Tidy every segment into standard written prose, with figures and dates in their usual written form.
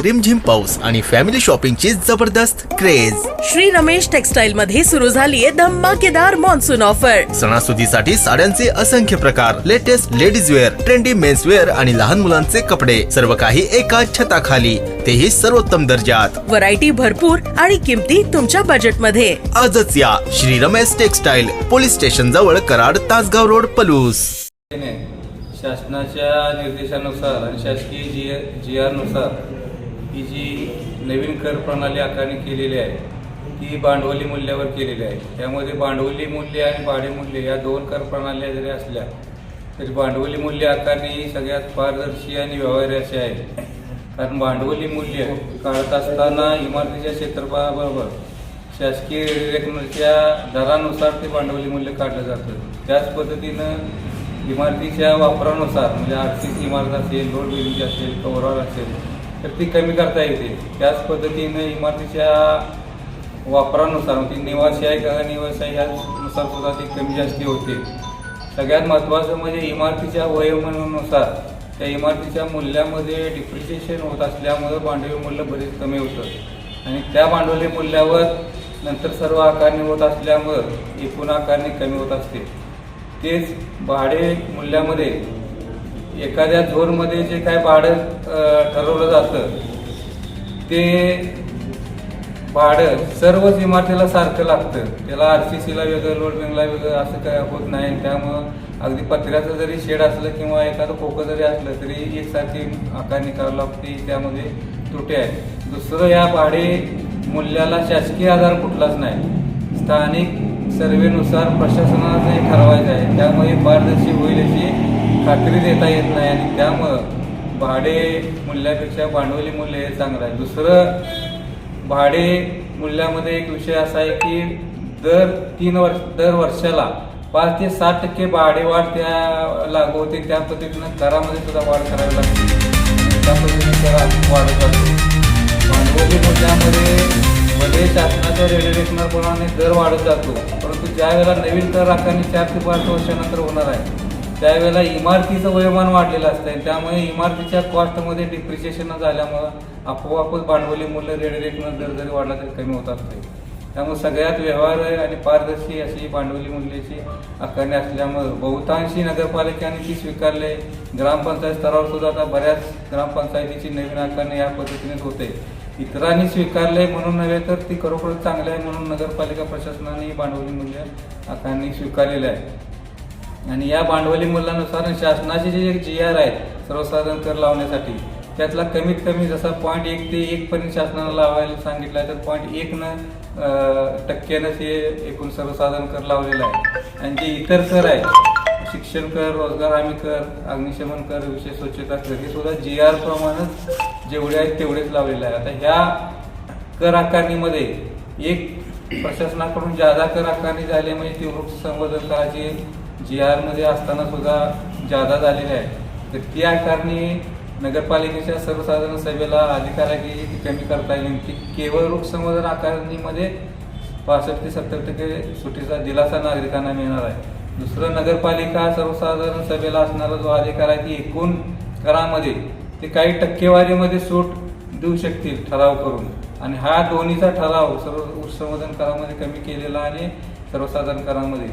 रिमझिम पाऊस आणि फॅमिली शॉपिंगची जबरदस्त क्रेज. श्री रमेश टेक्सटाइल मध्ये सुरू झालीये धमाकेदार मान्सून ऑफर. सणासुदीसाठी साड्यांचे असंख्य प्रकार, latest ladies wear, trendy men's wear आणि लहान मुलांचे कपडे, सर्व काही एका छताखाली, तेही सर्वोत्तम दर्जात. व्हरायटी भरपूर आणि किमती तुमच्या बजेट मध्ये. आजच या Shri Ramesh textile, police station जवळ, कराड, तासगाव रोड, पलूस. शासनाच्या निर्देशानुसार आणि शासकीय GR नुसार ही जी नवीन कर प्रणाली आकारणी केलेली आहे ती भांडवली मूल्यावर केलेली आहे. त्यामध्ये भांडवली मूल्य आणि भाडे मूल्य या दोन कर प्रणाल्या जरी असल्या तरी भांडवली मूल्य आकारणी ही सगळ्यात पारदर्शी आणि व्यवहार्य अशी आहे. कारण भांडवली मूल्य काढत असताना इमारतीच्या क्षेत्रफळाबरोबर शासकीय रेखनाच्या दरानुसार ते भांडवली मूल्य काढलं जातं. त्याच पद्धतीनं इमारतीच्या वापरानुसार म्हणजे आर्थिक इमारत असेल, लोड बिल्डिंग असेल, कव्हरॉल असेल तर ती कमी करता येते. त्याच पद्धतीनं इमारतीच्या वापरानुसार ती निवासी आहे का अनिवासी आहे यानुसार सुद्धा ती कमी जास्ती होते. सगळ्यात महत्त्वाचं म्हणजे इमारतीच्या वयोमानानुसार त्या इमारतीच्या मूल्यामध्ये डिप्रिशिएशन होत असल्यामुळं भांडवली मूल्य बरेच कमी होतं आणि त्या भांडवली मूल्यावर नंतर सर्व आकारणी होत असल्यामुळं एकूण आकारणी कमी होत असते. तेच भाडे मूल्यामध्ये एखाद्या झोनमध्ये जे काय भाडं ठरवलं जातं ते भाडं सर्वच इमारतीला सारखं लागतं. त्याला RCCला वेगळं, लोडबिंगला वेगळं असं काय होत नाही. त्यामुळं अगदी पत्र्याचं जरी शेड असलं किंवा एखादं खोकं जरी असलं तरी एकसारखी आकारणी करावी लागते. त्यामध्ये त्रुटी आहे. दुसरं, या भाडे मूल्याला शासकीय आधार कुठलाच नाही. स्थानिक सर्वेनुसार प्रशासनाने ठरवायचं आहे. त्यामुळे पारदर्शी होईल अशी खात्री देता येत नाही आणि त्यामुळं भाडे मूल्यापेक्षा भांडवली मूल्य हे चांगलं आहे. दुसरं, भाडे मूल्यामध्ये एक विषय असा आहे की दर वर्षाला 5 ते 7% भाडेवाढ त्या लागू होते. त्या पद्धतीनं करामध्ये सुद्धा वाढ करावी लागते. त्या पद्धतीने करा वाढत जातो. भांडवली मूल्यामध्ये मध्ये शासनाच्या रेडिएशनप्रमाणे दर वाढत जातो, परंतु ज्या वेळेला नवीन कर आकारणी 4 ते 5 वर्षानंतर होणार आहे त्यावेळेला इमारतीचं वयोमान वाढलेलं असतं. त्यामुळे इमारतीच्या कॉस्टमध्ये डिप्रिशिएशन झाल्यामुळं आपोआपच भांडवली मूल्य रेडिएशनल दर जरी वाढला तरी कमी होत असते. त्यामुळे सगळ्यात व्यवहार्य आणि पारदर्शी अशी भांडवली मूल्याची आकारणी असल्यामुळं बहुतांशी नगरपालिकांनी ती स्वीकारले. ग्रामपंचायत स्तरावर सुद्धा आता बऱ्याच ग्रामपंचायतीची नवीन आकारणी या पद्धतीनेच होते. इतरांनी स्वीकारले म्हणून नव्हे तर ती खरोखर चांगली आहे म्हणून नगरपालिका प्रशासनाने भांडवली मूल्य आकारणी स्वीकारलेले आहे. आणि या भांडवली मूल्यानुसार शासनाचे जे GR आहेत सर्वसाधारण कर लावण्यासाठी त्यातला कमीत कमी जसा 0.1 ते 1 पर्यंत शासनाला लावायला सांगितलं आहे तर 0.1 टक्क्यानंच हे एकूण सर्वसाधारण कर लावलेला आहे. आणि जे इतर कर आहेत, शिक्षण कर, रोजगार हमी कर, अग्निशमन कर, विशेष स्वच्छता कर, हे सुद्धा GR प्रमाणेच जेवढे आहेत तेवढेच लावलेले आहे. आता ह्या कर आकारणीमध्ये एक प्रशासनाकडून जादा कर आकारणी झाली म्हणजे ती वृक्ष संवर्धन करायची GR मध्ये असताना सुद्धा जादा झालेली आहे. तर ती आकारणी नगरपालिकेच्या सर्वसाधारण सभेला अधिकार आहे की ती कमी करता येईल. ती केवळ वृक्ष संवर्धन आकारणीमध्ये 65 ते 70% सुटीचा दिलासा नागरिकांना मिळणार आहे. दुसरं, नगरपालिका सर्वसाधारण सभेला असणारा जो अधिकार आहे ती एकूण करामध्ये ते काही टक्केवारीमध्ये सूट देऊ शकतील ठराव करून. आणि हा दोन्हीचा ठराव वृक्ष संवर्धन करामध्ये कमी केलेला आणि सर्वसाधारण करामध्ये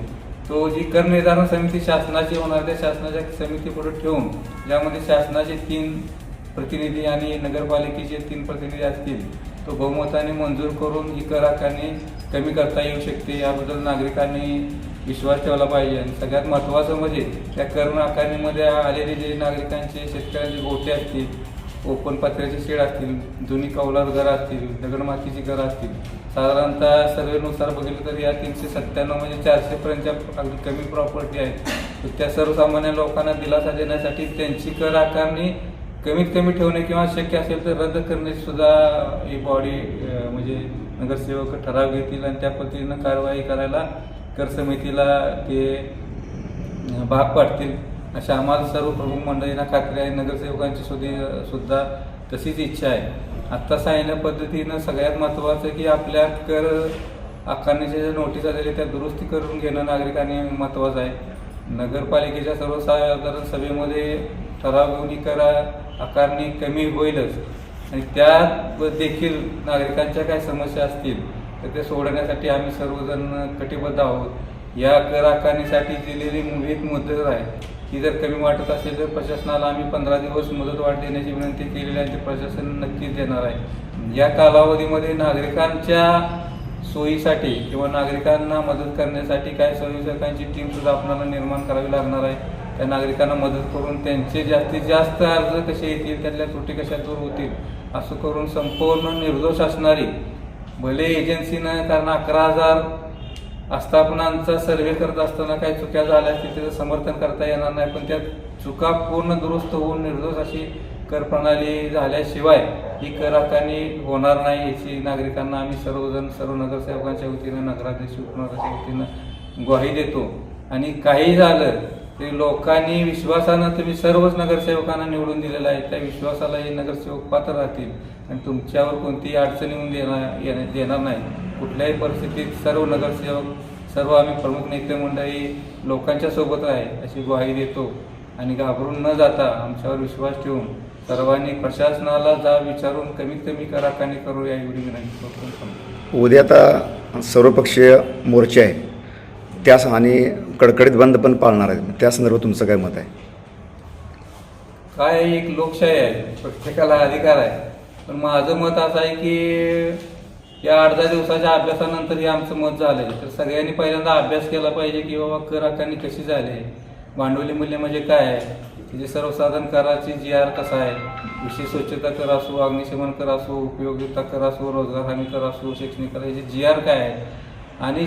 तो जी कर निर्धारण समिती शासनाची होणार त्या शासनाच्या समितीपुढे ठेवून ज्यामध्ये शासनाचे 3 प्रतिनिधी आणि नगरपालिकेचे 3 प्रतिनिधी असतील तो बहुमताने मंजूर करून ही कर आकारणी कमी करता येऊ शकते. याबद्दल नागरिकांनी विश्वास ठेवला पाहिजे. आणि सगळ्यात महत्त्वाचं म्हणजे त्या कर आकारणीमध्ये आलेले जे नागरिकांचे, शेतकऱ्यांचे गोठे असतील, ओपन पत्र्याचे शेड असतील, जुनी कौलार घरं असतील, दगडमातीची घरं असतील, साधारणतः सर्वेनुसार बघितलं तर या 397 म्हणजे 400 पर्यंतच्या अगदी कमी प्रॉपर्टी आहेत. तर त्या सर्वसामान्य लोकांना दिलासा देण्यासाठी त्यांची कर आकारणी कमीत कमी ठेवणे किंवा शक्य असेल तर रद्द करण्याची सुद्धा ही बॉडी म्हणजे नगरसेवक ठराव घेतील आणि त्या पद्धतीनं कारवाई करायला कर समितीला ते भाग पाडतील अशा आम्हाला सर्व प्रमुख मंडळींना खात्री आहे. नगरसेवकांची सुद्धा तशीच इच्छा आहे. आत्ता सांगितल्या पद्धतीनं सगळ्यात महत्त्वाचं की आपल्या कर आकारणीच्या ज्या नोटीस आलेल्या त्या दुरुस्ती करून घेणं नागरिकांनी महत्त्वाचं आहे. नगरपालिकेच्या सर्वसाधारण सभेमध्ये ठराव घेऊन ही कर आकारणी कमी होईलच आणि त्यात देखील नागरिकांच्या काही समस्या असतील तर ते सोडवण्यासाठी आम्ही सर्वजण कटिबद्ध आहोत. या कर आकारणीसाठी दिलेली मुदत मुदत आहे ती जर कमी वाटत असेल तर प्रशासनाला आम्ही 15 दिवस मुदतवाढ देण्याची विनंती केलेली आहे. ते प्रशासन नक्कीच देणार आहे. या कालावधीमध्ये नागरिकांच्या सोयीसाठी किंवा नागरिकांना मदत करण्यासाठी काही संयोजकांची टीम सुद्धा आपल्याला निर्माण करावी लागणार आहे. त्या नागरिकांना मदत करून त्यांचे जास्तीत जास्त अर्ज कसे येतील, त्यातल्या त्रुटी कशा दूर होतील असं करून संपूर्ण निर्दोष असणारी भले एजन्सीनं, कारण 11,000 आस्थापनांचा सर्वे करत असताना काही चुक्या झाल्या असतील त्याचं समर्थन करता येणार नाही, पण त्या चुका पूर्ण दुरुस्त होऊन निर्दोष अशी कर प्रणाली झाल्याशिवाय ही कर आकारणी होणार नाही याची नागरिकांना आम्ही सर्वजण, सर्व नगरसेवकांच्या वतीनं, नगराध्यक्ष, उपनगराच्या वतीनं ग्वाही देतो. आणि काही झालं तरी लोकांनी विश्वासानं, तुम्ही सर्वच नगरसेवकांना निवडून दिलेलं आहे, त्या विश्वासाला हे नगरसेवक पात्र राहतील आणि तुमच्यावर कोणतीही अडचण येऊन देणार नाही. कुठल्याही परिस्थितीत सर्व नगरसेवक, सर्व आम्ही प्रमुख नेते मंडळी लोकांच्या सोबत आहे अशी ग्वाही देतो. आणि घाबरून न जाता आमच्यावर विश्वास ठेवून सर्वांनी प्रशासनाला विचारून कमीत कमी कर आकारणी करू या एवढी विनंती करतो. उद्या आता सर्वपक्षीय मोर्चे आहे त्यास आणि कडकडीत बंद पण पाळणार आहे, त्या संदर्भात तुमचं काय मत आहे? काय एक लोकशाही आहे, प्रत्येकाला अधिकार आहे, पण माझं मत असं आहे की या 8-10 दिवसाच्या अभ्यासानंतर हे आमचं मत झालंय तर सगळ्यांनी पहिल्यांदा अभ्यास केला पाहिजे की बाबा कर आकारणी कशी झाली, भांडवली मूल्य म्हणजे काय आहे, त्याची सर्वसाधारण कराची GR कसा आहे, विशेष स्वच्छता कर असो, अग्निशमन कर असो, उपयोगिता कर असो, रोजगार हमी कर असो, शैक्षणिक कर, याची GR काय आहे आणि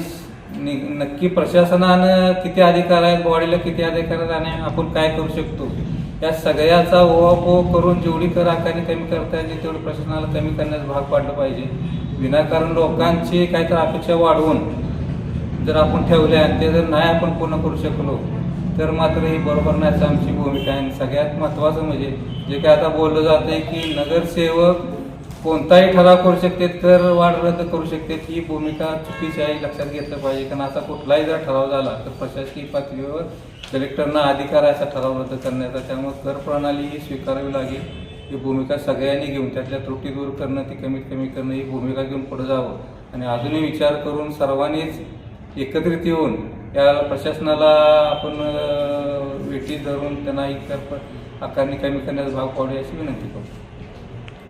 नक्की प्रशासनानं किती अधिकार आहेत, बॉडीला किती अधिकार आहेत आणि आपण काय करू शकतो, या सगळ्याचा ओहापोह करून जेवढी कर आकारणी कमी करता येईल तेवढी प्रशासनाला कमी करण्यास भाग पाडलं पाहिजे. विनाकारण लोकांची काहीतरी अपेक्षा वाढवून जर आपण ठेवले आणि ते जर नाही आपण पूर्ण करू शकलो तर मात्र ही बरोबर नाही आमची भूमिका आहे. सगळ्यात महत्त्वाचं म्हणजे जे काय आता बोललं जातं आहे की नगरसेवक कोणताही ठराव करू शकते, कर वाढ रद्द करू शकते, ही भूमिका चुकीची आहे, लक्षात घेतलं पाहिजे. कारण असा कुठलाही जर ठराव झाला तर प्रशासकीय पातळीवर कलेक्टरना अधिकार आहे असा ठराव रद्द करण्याचा. त्यामुळे कर प्रणाली ही स्वीकारावी लागेल. ही भूमिका सगळ्यांनी घेऊन त्यातल्या त्रुटी दूर करणं, ती कमीत कमी करणं, ही भूमिका घेऊन पुढे जावं आणि अजूनही विचार करून सर्वांनीच एकत्रित येऊन या प्रशासनाला आपण वेठी धरून त्यांना ही कर आकारणी कमी करण्याचा भाग पाडू अशी विनंती करतो.